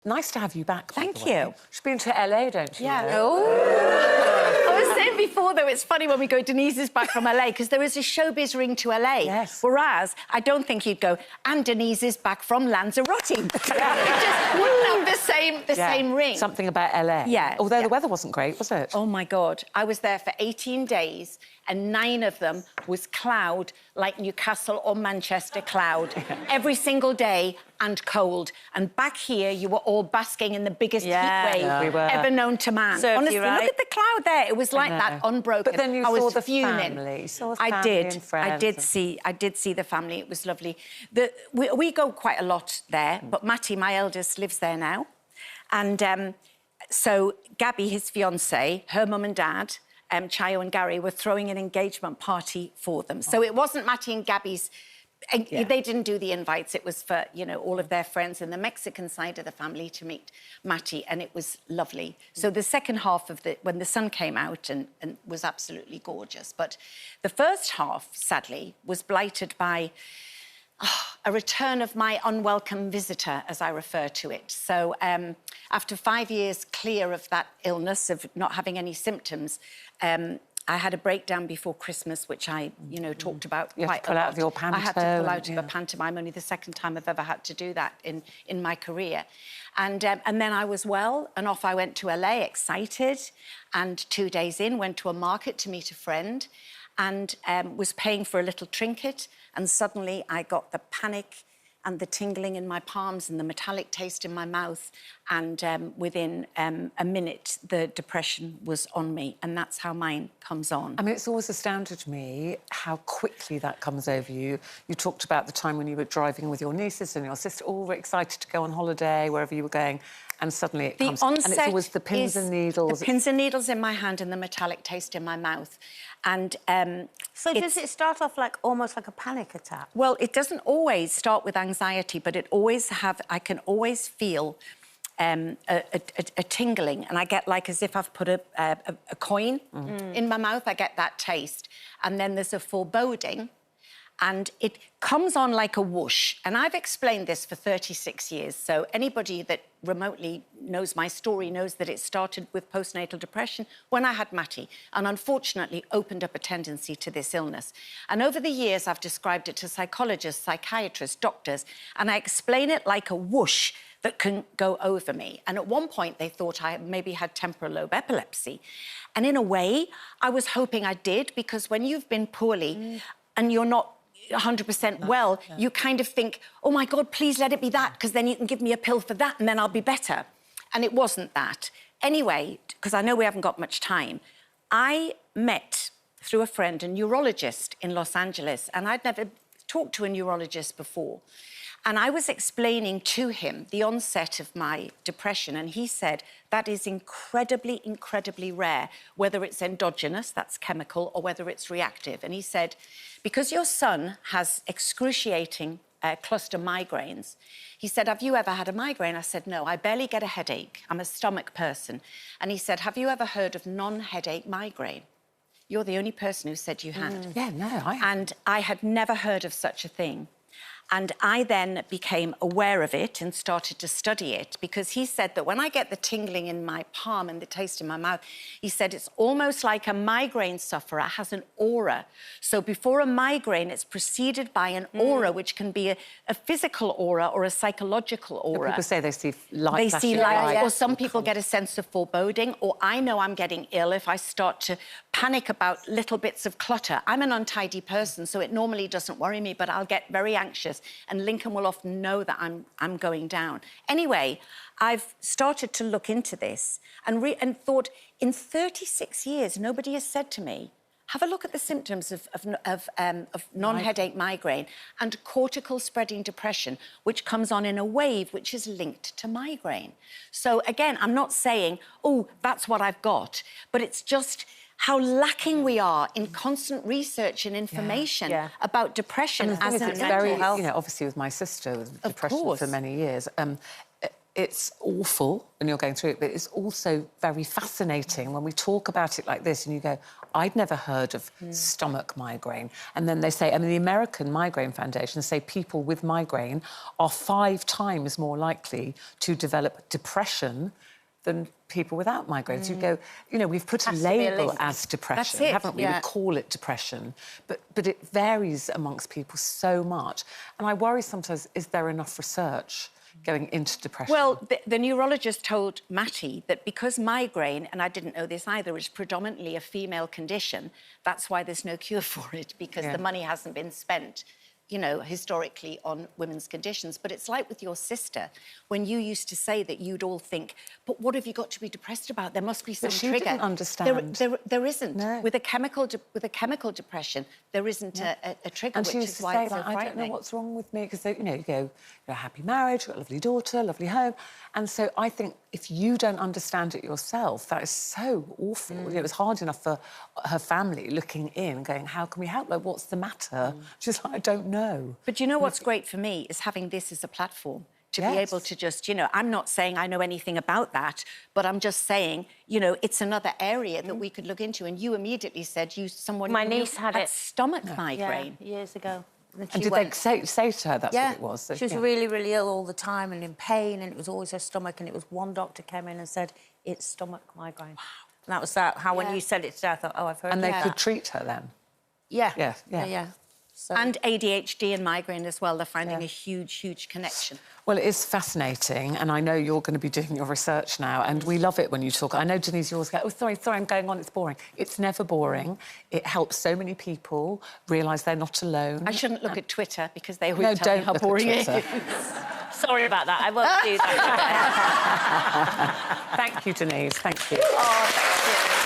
Nice to have you back. Thank you. She's been to LA, don't you? Yeah. Oh. I was saying before, though, it's funny when we go, Denise is back from LA, because there is a showbiz ring to LA. Yes. Whereas, I don't think you'd go, and Denise is back from Lanzarote. It just wouldn't have the same ring. Something about LA. Yeah. Although the weather wasn't great, was it? Oh, my God. I was there for 18 days, and 9 of them was cloud, like Newcastle or Manchester cloud, every single day, and cold. And back here, you were all basking in the biggest heat wave ever known to man. Served Honestly, you right. Look at the cloud there. It was like that, unbroken. But then you I saw was the fuming. family. You saw the I family did. and friends. I did see the family. It was lovely. We go quite a lot there, but Matty, my eldest, lives there now. And so Gabby, his fiancé, her mum and dad, Chayo and Gary, were throwing an engagement party for them. So it wasn't Matty and Gabby's... They didn't do the invites. It was for, you know, all of their friends and the Mexican side of the family to meet Matty, and it was lovely. So the second half of when the sun came out and was absolutely gorgeous. But the first half, sadly, was blighted by a return of my unwelcome visitor, as I refer to it. So after 5 years clear of that illness, of not having any symptoms, I had a breakdown before Christmas, which I, talked about you quite had to pull out of your panto. I had to pull out of a pantomime, only the second time I've ever had to do that in my career. And then I was well, and off I went to LA, excited, and 2 days in, went to a market to meet a friend, and was paying for a little trinket, and suddenly I got the panic and the tingling in my palms and the metallic taste in my mouth, and within a minute, the depression was on me, and that's how mine comes on. I mean, it's always astounded me how quickly that comes over you. You talked about the time when you were driving with your nieces and your sister, all were excited to go on holiday, wherever you were going, and suddenly it comes. And it's always the pins and needles. The pins and needles in my hand and the metallic taste in my mouth. And so does it start off like almost like a panic attack? Well, it doesn't always start with anxiety, but I can always feel a tingling, and I get like as if I've put a coin in my mouth. I get that taste, and then there's a foreboding, and it comes on like a whoosh. And I've explained this for 36 years, so anybody that remotely knows my story knows that it started with postnatal depression when I had Matty, and unfortunately opened up a tendency to this illness. And over the years, I've described it to psychologists, psychiatrists, doctors, and I explain it like a whoosh that can go over me. And at one point, they thought I maybe had temporal lobe epilepsy. And in a way, I was hoping I did, because when you've been poorly and you're not 100% well, you kind of think, oh, my God, please let it be that, because then you can give me a pill for that and then I'll be better. And it wasn't that. Anyway, because I know we haven't got much time, I met, through a friend, a neurologist in Los Angeles, and I'd never talked to a neurologist before. And I was explaining to him the onset of my depression, and he said that is incredibly, incredibly rare, whether it's endogenous, that's chemical, or whether it's reactive. And he said, because your son has excruciating cluster migraines, he said, have you ever had a migraine? I said, no, I barely get a headache. I'm a stomach person. And he said, have you ever heard of non-headache migraine? You're the only person who said you had. Yeah, no, I haven't. And I had never heard of such a thing. And I then became aware of it and started to study it, because he said that when I get the tingling in my palm and the taste in my mouth, he said it's almost like a migraine sufferer has an aura. So before a migraine, it's preceded by an aura, which can be a physical aura or a psychological aura. People say they see light. They see light, or some people get a sense of foreboding, or I know I'm getting ill if I start to panic about little bits of clutter. I'm an untidy person, so it normally doesn't worry me, but I'll get very anxious, and Lincoln will often know that I'm going down. Anyway, I've started to look into this and thought, in 36 years, nobody has said to me, have a look at the symptoms of non-headache migraine and cortical spreading depression, which comes on in a wave which is linked to migraine. So again, I'm not saying, oh, that's what I've got, but it's just how lacking we are in constant research and information about depression as a mental health. Obviously with my sister with depression for many years, it's awful when you're going through it, but it's also very fascinating when we talk about it like this and you go, I'd never heard of stomach migraine. And then they say, I mean, the American Migraine Foundation say people with migraine are 5 times more likely to develop depression than people without migraines. You go, you know, we've put a label as depression, haven't we? We call it depression, but it varies amongst people so much. And I worry sometimes, is there enough research going into depression? Well, the neurologist told Matty that because migraine, and I didn't know this either, is predominantly a female condition, that's why there's no cure for it, because the money hasn't been spent, you know, historically on women's conditions. But it's like with your sister, when you used to say that you'd all think, but what have you got to be depressed about? There must be some trigger. But she didn't understand. There isn't. No. With a chemical depression, there isn't a trigger, and which she used is to why say, it's so like, I don't frightening. know what's wrong with me, because, you know, you go, you're a happy marriage, you've got a lovely daughter, lovely home. And so I think if you don't understand it yourself, that is so awful. You know, it was hard enough for her family looking in, going, how can we help? Like, what's the matter? She's like, I don't know. But you know what's great for me is having this as a platform to be able to just, you know, I'm not saying I know anything about that, but I'm just saying, you know, it's another area that we could look into. And you immediately said My niece had stomach migraine. years ago. And did they say to her that's what it was? So, she was really, really ill all the time and in pain, and it was always her stomach. And it was one doctor came in and said, it's stomach migraine. Wow. And that was how when you said it today, I thought, oh, I've heard And they that. could treat her then? Yeah. Yeah. So. And ADHD and migraine as well. They're finding a huge, huge connection. Well, it is fascinating, and I know you're going to be doing your research now, and we love it when you talk. I know, Denise, you always go, oh, sorry, I'm going on, it's boring. It's never boring. It helps so many people realise they're not alone. I shouldn't look at Twitter, because they always tell me how boring it is. Sorry about that, I won't do that. Thank you, Denise, thank you. Oh, thank you.